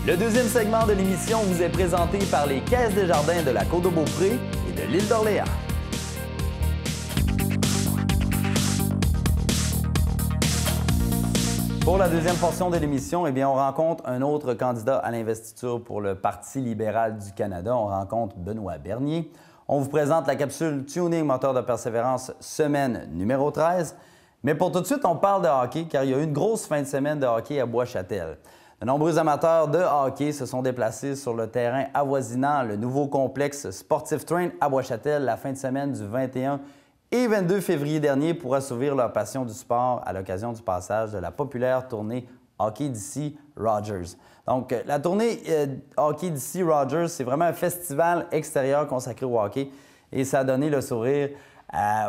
Le deuxième segment de l'émission vous est présenté par les Caisses Desjardins de la Côte-de-Beaupré et de l'île d'Orléans. Pour la deuxième portion de l'émission, eh bien, on rencontre un autre candidat à l'investiture pour le Parti libéral du Canada. On rencontre Benoît Bernier. On vous présente la capsule Tuning Moteur de Persévérance, semaine numéro 13. Mais pour tout de suite, on parle de hockey, car il y a eu une grosse fin de semaine de hockey à Bois-Châtel. De nombreux amateurs de hockey se sont déplacés sur le terrain avoisinant le nouveau complexe Sportif Train à Bois-Châtel la fin de semaine du 21 et 22 février dernier pour assouvir leur passion du sport à l'occasion du passage de la populaire tournée Hockey DC Rogers. Donc, la tournée Hockey DC Rogers, c'est vraiment un festival extérieur consacré au hockey et ça a donné le sourire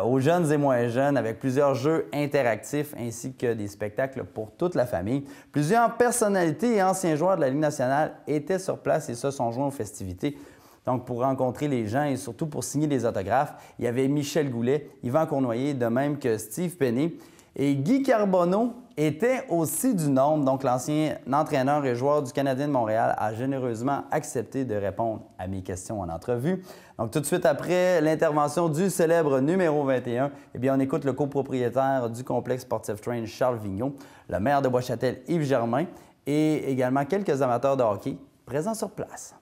aux jeunes et moins jeunes avec plusieurs jeux interactifs ainsi que des spectacles pour toute la famille. Plusieurs personnalités et anciens joueurs de la Ligue nationale étaient sur place et se sont joints aux festivités. Donc, pour rencontrer les gens et surtout pour signer des autographes, il y avait Michel Goulet, Yvan Cournoyer, de même que Steve Penney. Et Guy Carbonneau était aussi du nombre. Donc, l'ancien entraîneur et joueur du Canadien de Montréal a généreusement accepté de répondre à mes questions en entrevue. Donc, tout de suite après l'intervention du célèbre numéro 21, eh bien, on écoute le copropriétaire du complexe Sportif Train, Charles Vigneault, le maire de Bois-Châtel, Yves Germain, et également quelques amateurs de hockey présents sur place.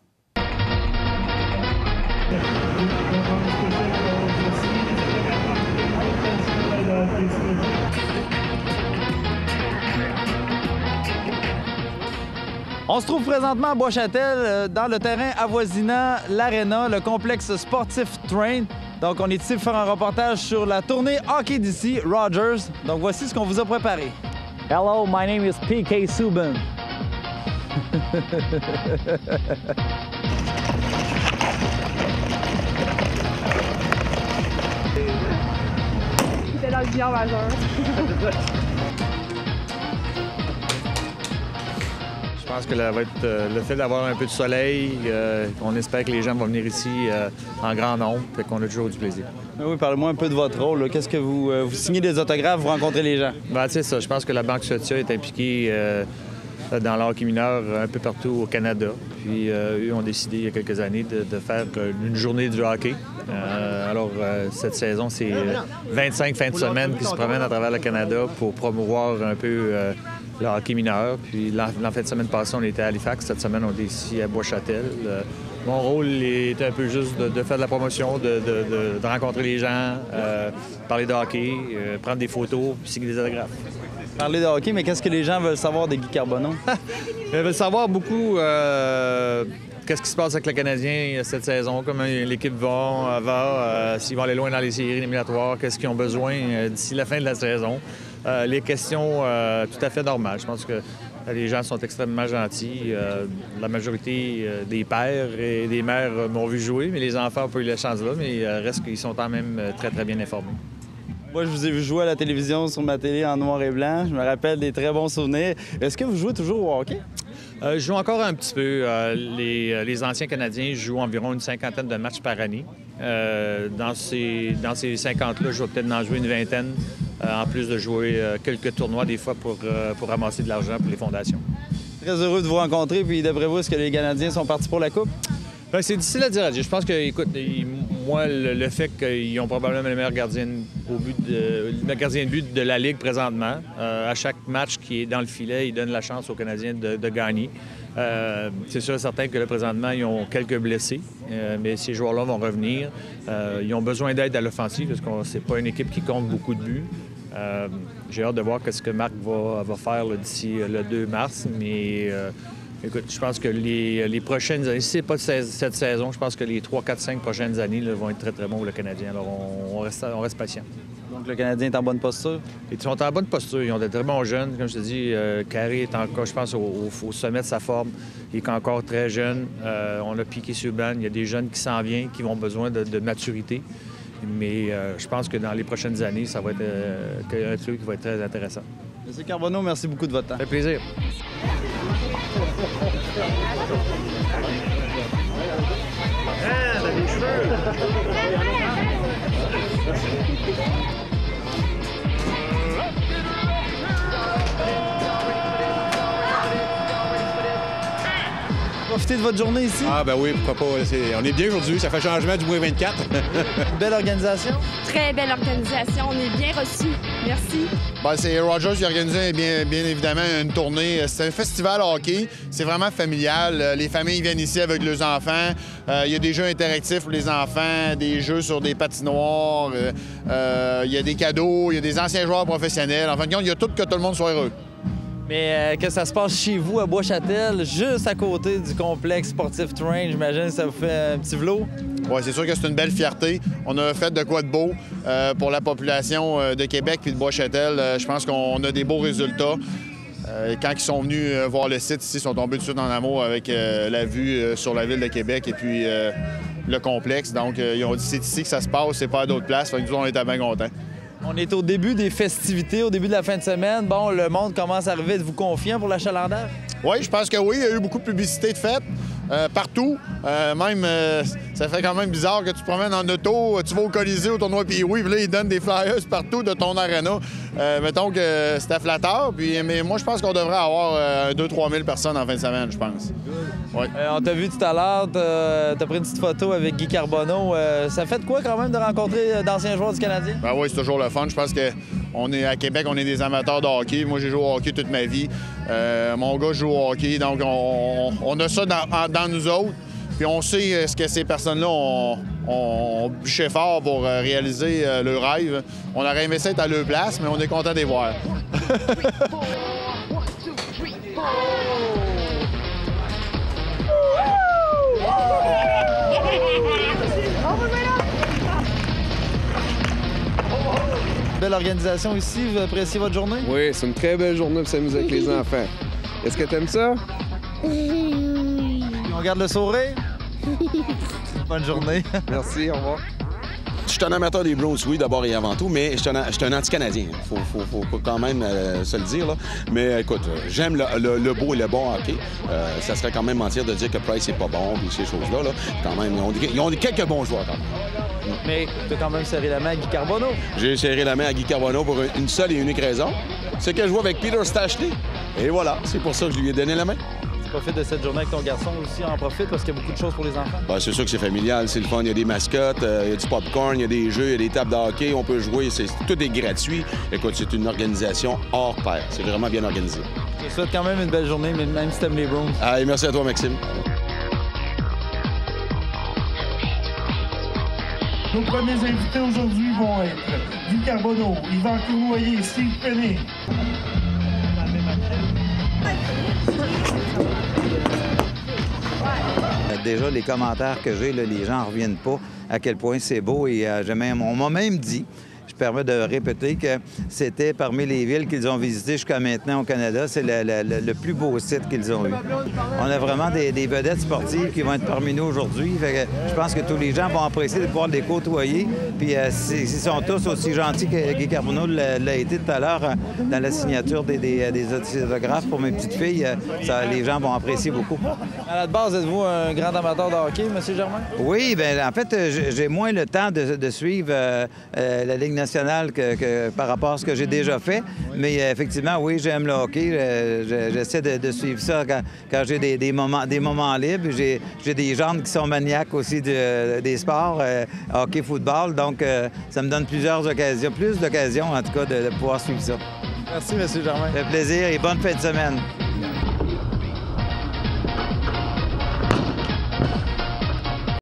On se trouve présentement à Bois-Châtel, dans le terrain avoisinant l'Arena, le complexe Sportif Train. Donc, on est ici pour faire un reportage sur la tournée Hockey DC Rogers. Donc, voici ce qu'on vous a préparé. Hello, my name is PK Subban. C'était dans le junior majeur. Je pense que va être, le fait d'avoir un peu de soleil, on espère que les gens vont venir ici en grand nombre, fait qu'on a toujours du plaisir. Oui, parlez-moi un peu de votre rôle. Qu'est-ce que vous signez des autographes, vous rencontrez les gens? Ben, c'est ça. Je pense que la Banque Scotia est impliquée dans le hockey mineur un peu partout au Canada. Puis eux ont décidé il y a quelques années de faire une journée du hockey. Cette saison, c'est 25 fins de semaine qui se promènent à travers le Canada pour promouvoir un peu le hockey mineur. Puis la fin de semaine passée, on était à Halifax. Cette semaine, on est ici à Bois-Châtel. Mon rôle est un peu juste de faire de la promotion, de rencontrer les gens, parler de hockey, prendre des photos, puis signer des autographes. Parler de hockey, mais qu'est-ce que les gens veulent savoir de Guy Carbonneau? Ils veulent savoir beaucoup qu'est-ce qui se passe avec le Canadien cette saison, comment l'équipe va, s'ils vont aller loin dans les séries éliminatoires, qu'est-ce qu'ils ont besoin d'ici la fin de la saison. Les questions tout à fait normales. Je pense que les gens sont extrêmement gentils. La majorité des pères et des mères m'ont vu jouer, mais les enfants n'ont pas eu la chance là, mais reste qu'ils sont quand même très, très bien informés. Moi, je vous ai vu jouer à la télévision sur ma télé en noir et blanc. Je me rappelle des très bons souvenirs. Est-ce que vous jouez toujours au hockey? Je joue encore un petit peu. Les anciens Canadiens jouent environ une cinquantaine de matchs par année. Dans ces 50-là, je vais peut-être en jouer une vingtaine, en plus de jouer quelques tournois des fois pour ramasser de l'argent pour les fondations. Très heureux de vous rencontrer. Puis d'après vous, est-ce que les Canadiens sont partis pour la Coupe? Bien, c'est difficile à dire. Je pense que, écoute, moi, le fait qu'ils ont probablement le meilleur gardien de but de la Ligue présentement, à chaque match qui est dans le filet, ils donnent la chance aux Canadiens de gagner. C'est sûr et certain que là, présentement, ils ont quelques blessés, mais ces joueurs-là vont revenir. Ils ont besoin d'aide à l'offensive parce que c'est pas une équipe qui compte beaucoup de buts. J'ai hâte de voir ce que Marc va faire d'ici le 2 mars, mais... Écoute, je pense que les prochaines années, si ce n'est pas cette saison, je pense que les 3, 4, 5 prochaines années là, vont être très, très bons pour le Canadien. Alors, on reste patient. Donc, le Canadien est en bonne posture? Ils sont en bonne posture. Ils ont de très bons jeunes. Comme je te dis, Carré est encore, je pense, au sommet de sa forme. Il est encore très jeune. On a piqué sur Ban. Il y a des jeunes qui s'en viennent, qui vont besoin de maturité. Mais je pense que dans les prochaines années, ça va être un truc qui va être très intéressant. M. Carbonneau, merci beaucoup de votre temps. Ça fait plaisir. Ah, t'as des cheveux! Profitez de votre journée ici. Ah ben oui, pourquoi pas. On est bien aujourd'hui, ça fait changement du moins 24. Une belle organisation. Très belle organisation, on est bien reçus. Merci. Ben, c'est Rogers qui a organisé bien évidemment une tournée. C'est un festival hockey, c'est vraiment familial. Les familles viennent ici avec leurs enfants. Il y a des jeux interactifs pour les enfants, des jeux sur des patinoires, il y a des cadeaux, il y a des anciens joueurs professionnels. En fin de compte, il y a tout que tout le monde soit heureux. Mais que ça se passe chez vous, à Bois-Châtel, juste à côté du complexe sportif Terrain, j'imagine que ça vous fait un petit vlot? Oui, c'est sûr que c'est une belle fierté. On a fait de quoi de beau pour la population de Québec puis de Bois-Châtel. Je pense qu'on a des beaux résultats. Quand ils sont venus voir le site ici, ils sont tombés tout de suite en amour avec la vue sur la ville de Québec et puis le complexe. Donc, ils ont dit c'est ici que ça se passe, c'est pas à d'autres places. Fait que nous, on était bien contents. On est au début des festivités, au début de la fin de semaine. Bon, le monde commence à arriver. Êtes-vous confiant pour l'achalandage? Oui, je pense que oui. Il y a eu beaucoup de publicité de fête partout. Ça fait quand même bizarre que tu te promènes en auto, tu vas au Colisée, au tournoi Pee-Wee, puis là, ils donnent des flyers partout de ton aréna. Mettons que c'était flatteur, mais moi, je pense qu'on devrait avoir 2-3 000 personnes en fin de semaine, je pense. Ouais. On t'a vu tout à l'heure, t'as pris une petite photo avec Guy Carbonneau. Ça fait de quoi quand même de rencontrer d'anciens joueurs du Canadien? Ben oui, c'est toujours le fun. Je pense qu'on est à Québec, on est des amateurs de hockey. Moi, j'ai joué au hockey toute ma vie. Mon gars joue au hockey, donc on a ça dans nous autres. Puis on sait ce que ces personnes-là ont bûché fort pour réaliser leur rêve. On aurait aimé ça être à leur place, mais on est content de les voir. Belle organisation ici, vous appréciez votre journée? Oui, c'est une très belle journée pour s'amuser avec les enfants. Est-ce que tu aimes ça? On garde le sourire? Bonne journée. Merci, au revoir. Je suis un amateur des Browns, oui, d'abord et avant tout, mais je suis un anti-Canadien. Faut quand même se le dire, là. Mais écoute, j'aime le beau et le bon hockey. Ça serait quand même mentir de dire que Price n'est pas bon, et ces choses-là. Là. Quand même, ils ont quelques bons joueurs, quand même. Mais tu as quand même serré la main à Guy Carbonneau. J'ai serré la main à Guy Carbonneau pour une seule et unique raison. C'est que je joue avec Peter Stastny. Et voilà, c'est pour ça que je lui ai donné la main. Tu profites de cette journée avec ton garçon aussi, en profite parce qu'il y a beaucoup de choses pour les enfants. Ben, c'est sûr que c'est familial, c'est le fun. Il y a des mascottes, il y a du popcorn, il y a des jeux, il y a des tables de hockey, on peut jouer, tout est gratuit. Écoute, c'est une organisation hors pair. C'est vraiment bien organisé. Je te souhaite quand même une belle journée, même si t'aimes les Browns. Allez, merci à toi, Maxime. Nos premiers invités aujourd'hui vont être Guy Carbonneau, Yvan Cournoyer, Steve Penny. Déjà, les commentaires que j'ai, là, les gens n'en reviennent pas à quel point c'est beau. Et on m'a même dit, je permets de répéter, que c'était parmi les villes qu'ils ont visitées jusqu'à maintenant au Canada, c'est le plus beau site qu'ils ont eu. On a vraiment des vedettes sportives qui vont être parmi nous aujourd'hui. Je pense que tous les gens vont apprécier de pouvoir les côtoyer. Puis s'ils sont tous aussi gentils que Guy Carbonneau l'a été tout à l'heure dans la signature des autographes pour mes petites filles, les gens vont apprécier beaucoup. À la base, êtes-vous un grand amateur de hockey, M. Germain? Oui, bien, en fait, j'ai moins le temps de suivre la Ligue nationale que par rapport à ce que j'ai déjà fait. Mais effectivement, oui, j'aime le hockey. J'essaie de suivre ça quand j'ai des moments libres. J'ai des gens qui sont maniaques aussi des sports, hockey, football. Donc, ça me donne plus d'occasions en tout cas, de pouvoir suivre ça. Merci, M. Germain. Ça fait plaisir et bonne fin de semaine.